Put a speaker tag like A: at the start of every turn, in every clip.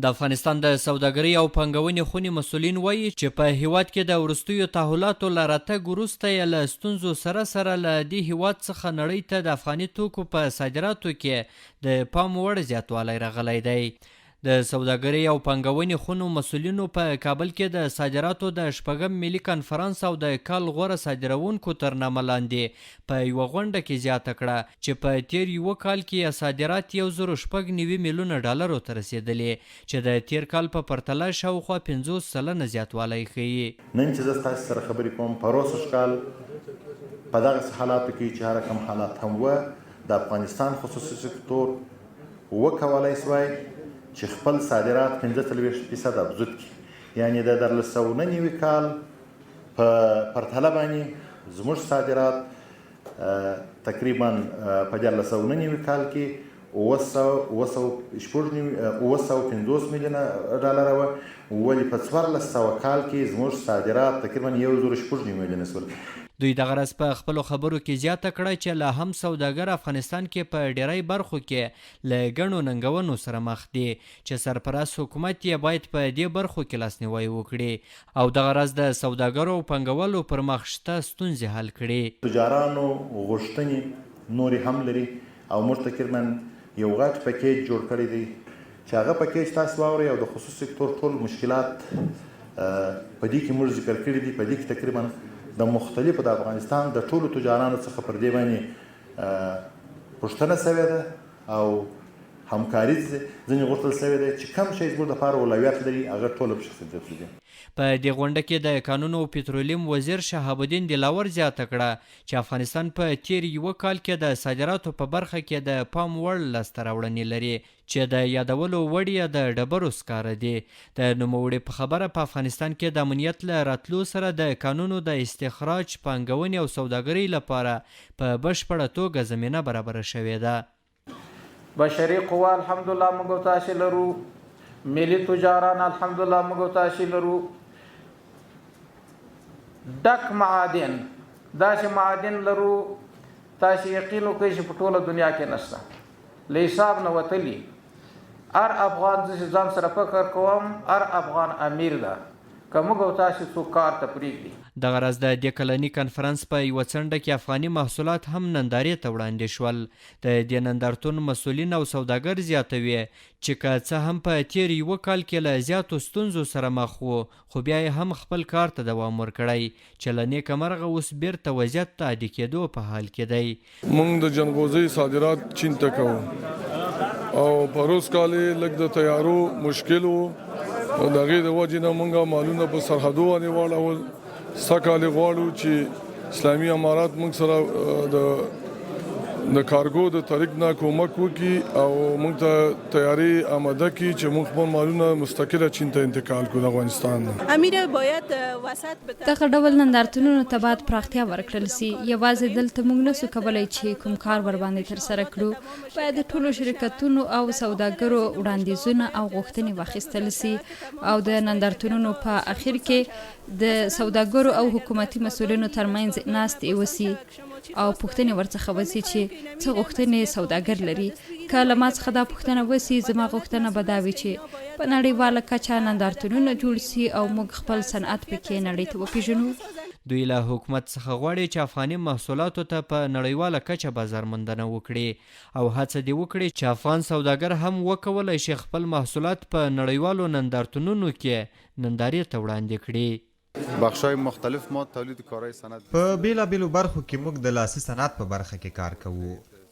A: د افغانستان د سوداګرۍ او پانګونې خونې مسؤلین وایي چې په هیواد کې د وروستیو تحولاتو له راتګ وروسته یې له ستونزو سره له دې هیواد څخه نړۍ ته د افغاني توکو په صادراتو کې د پام وړ زیاتوالی راغلی دی. د سوداګرۍ او پانګونې خونو مسؤلینو په کابل کې د صادراتو د 8م ملي کنفرانس او د کال غوره صادروونکو تر نامه لاندې په یوه غونډه کې زیاته کړه چې په تیر یوه کال کې صادرات 1.9 میلیونه ډالرو ته رسېدلي چې د تیر کال په پرتله شاوخوا 50% زیاتوالی ښیي.
B: نن چې زه ستاسو سره خبرې کوم په روسش کال په دغسې حالاتو کې چې هر کوم حالات هم وه د افغانستان خصوصي سکتور وکولی سوای چې خپل صادرات 45% افزود کړي، یعنې د 1999 کال په پرتله باندې زموږ صادرات تقریبا په 1999 کال کې 950 میلیونه ډالر وه، ولې په 1400 کال کې زموږ صادرات تقریبا 1.6 میلیونه شول.
A: دوی دغه راز په خپلو خبرو کې زیاته کړه چې لا هم سوداګر افغانستان کې په ډیری برخو کې له ګڼو ننګونو سره مخ دي چې سرپرست حکومت یې باید په دې برخو کې لاسنیوی وکړي او دغه راز د سوداګرو او پانګوالو پر مخ شته ستونزې حل کړي.
B: تجارانو غوښتنې نورې هم لري او موږ تقریبا یو غټ پکیج جوړ کړی دی چې هغه پکیج تاسو واورئ او د خصوصي سکتور ټول مشکلات په دې کې موږ ذکر کړي دي. په دې کې تقریبا د مختلفو د افغانستان د ټولو تجارانو څخه پر دې باندې پوښتنه سوې ده او همکاري ځینې غوښتل سوې ده چې کوم شی زموږ دپاره اولویت لري هغه ټوله په شخصیت دي.
A: په دې غونډه کې د کانونو او پترولیم وزیر شهاب الدین دلاور زیاته کړه چې افغانستان په تیر یوه کال کې د صادراتو په برخه کې د پام وړ لاسته راوړنې لري چې د یادولو وړ یې د ډبرو سکاره دي. د نوموړي په خبره په افغانستان کې د امنیت له راتلو سره د کانونو د استخراج، پانګونې او سوداګرۍ لپاره په بشپړه توګه زمینه برابره شوې ده.
C: بشري قوا الحمدلله موږ تاسې لرو، ملي تجاران الحمدلله موږ تاسې لرو، ډک معادن داسې معادن لرو تاسې یقین وکړئ چې په ټوله دنیا کې نشته، له حساب نه وتلي. هر افغان زه ځان سره فکر کوم هر افغان امیر ده که موږ او تاسې څوک کار ته پرېږدي.
A: دغه راز د دې کلني کنفرانس په یوه څنډه کې افغاني محصولات هم نندارې ته وړاندې شول. د دې نندارتون مسؤلین او سوداګر زیاتوي چې که څه هم په تیر یوه کال کې له زیاتو ستونزو سره مخ وو خو بیا یې هم خپل کار ته دوام ورکړی چې له نیکه مرغه اوس بیرته وضعیت ته عادي کېدو په حال کې دی.
D: موږ د جلغوزۍ صادرات چین ته کوو او په روز کال یې لږ د تیارو مشکل و او د هغې د وجې نه موږ مالونه په سرحدو باندې واړول. سږکال یې غواړو چې اسلامي امارات موږ سره د کارګو د طریق نه کومک وکړي او موږ ته تیاری آماده کړي چې موږ خپل مالونه مستقله چین ته انتقال کړو د افغانستان نه.
E: امیر باید وسط
F: دغه ډول نندارتونونو ته باید پراختیا ورکړل سي. یوازې دلته موږ نسو کولی چې کوم کار ورباندې ترسره کړو. باید د ټولو شرکتونو او سوداګرو وړاندیزونه او غوښتنې واخیستل سي او د نندارتونونو په اخر کې د سوداګرو او حکومتي مسؤلینو ترمنځ ناستې وسي او پوښتنې ورڅخه وسي چې څه غوښتنې سوداګر لري. که له ما څخه دا پوښتنه وسي زما غوښتنه به دا وي چې په نړیواله کچه نندارتونونه جوړ سي او موږ خپل صنعت پکې نړۍ ته وپېژنو.
A: دوی له حکومت څخه غواړي چې افغاني محصولاتو ته په نړیواله کچه بازارموندنه وکړي او هڅه دې وکړي چې افغان سوداګر هم وکولی شي خپل محصولات په نړیوالو نندارتونونو کې نندارې ته وړاندې کړي.
G: بخشای مختلف ما تولید کارهای صنعت
H: په بیلابیلو برخو کې موږ د لاسي صنعت په برخه کې کار کوو.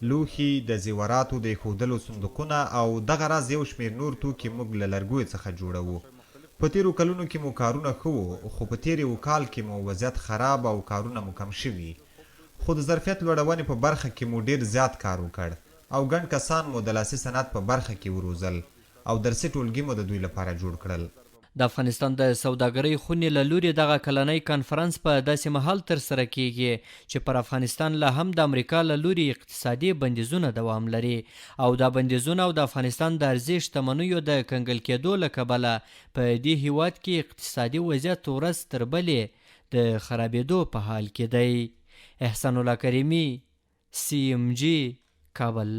H: لوښي، د زیوراتو د ایښودلو صندوقونه او دغه راز یو شمېر نور توکي موږ له لرګیو څخه جوړوو. په تیرو کلونو کې مو کارونه ښه وو خو په تیر یو کال کې مو وضعیت خراب او کارونه مو کم شوي. خو د ظرفیت لوړونې په برخه کې مو ډیر زیات کار وکړ او ګڼ کسان مو د لاسي صنعت په برخه کې وروزل او درسي ټولګي مو د دوی لپاره جوړ کړل.
A: د افغانستان د سوداګرۍ خونې له لوري دغه کلنی کنفرانس په داسې مهال ترسره کیږي چې پر افغانستان لا هم د امریکا له لوري اقتصادي بندیزونه دوام لري او دا بندیزونه او د افغانستان د ارزي شتمنیو د کنګل کېدو له کبله په دې هیواد کې اقتصادي وضعیت ورځ تر بلې د خرابېدو په حال کې دی. احسان الله کریمي، CMG، کابل.